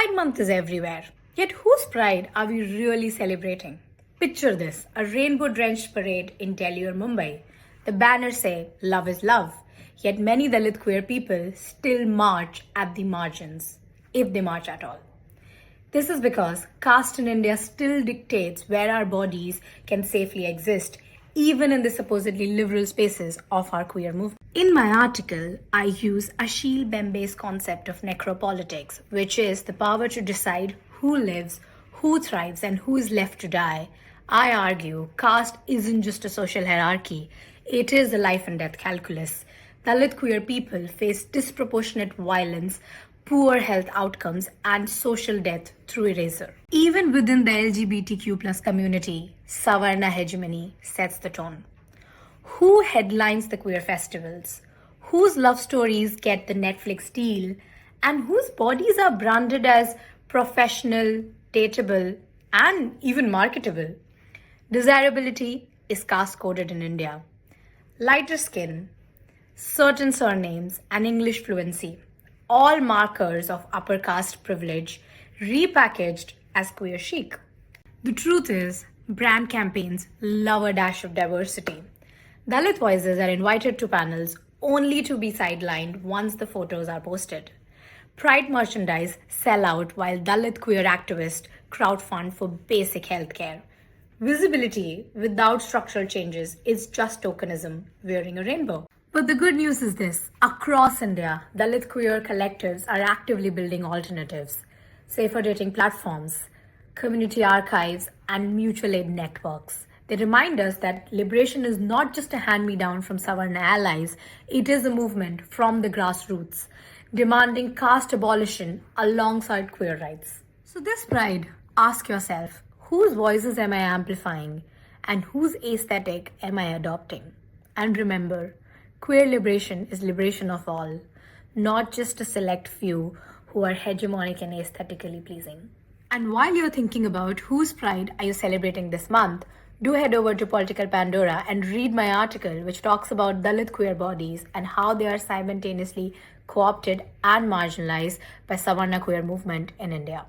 Pride Month is everywhere. Yet whose pride are we really celebrating? Picture this, a rainbow-drenched parade in Delhi or Mumbai. The banners say, "Love is love." Yet many Dalit queer people still march at the margins, if they march at all. This is because caste in India still dictates where our bodies can safely exist, even in the supposedly liberal spaces of our queer movement. In my article, I use Achille Mbembe's concept of necropolitics, which is the power to decide who lives, who thrives, and who is left to die. I argue caste isn't just a social hierarchy, it is a life and death calculus. Dalit queer people face disproportionate violence, poor health outcomes, and social death through erasure. Even within the LGBTQ+ community, Savarna hegemony sets the tone. Who headlines the queer festivals? Whose love stories get the Netflix deal? And whose bodies are branded as professional, dateable, and even marketable? Desirability is caste-coded in India. Lighter skin, certain surnames, and English fluency, all markers of upper caste privilege, repackaged as queer chic. The truth is, brand campaigns love a dash of diversity. Dalit voices are invited to panels only to be sidelined once the photos are posted. Pride merchandise sell out while Dalit queer activists crowdfund for basic healthcare. Visibility without structural changes is just tokenism wearing a rainbow. But the good news is this: across India, Dalit queer collectives are actively building alternatives, safer dating platforms, community archives, and mutual aid networks. They remind us that liberation is not just a hand-me-down from Savarna allies, it is a movement from the grassroots, demanding caste abolition alongside queer rights. So this pride, ask yourself, whose voices am I amplifying and whose aesthetic am I adopting? And remember, queer liberation is liberation of all, not just a select few who are hegemonic and aesthetically pleasing. And while you're thinking about whose pride are you celebrating this month, do head over to Political Pandora and read my article which talks about Dalit queer bodies and how they are simultaneously co-opted and marginalized by Savarna queer movement in India.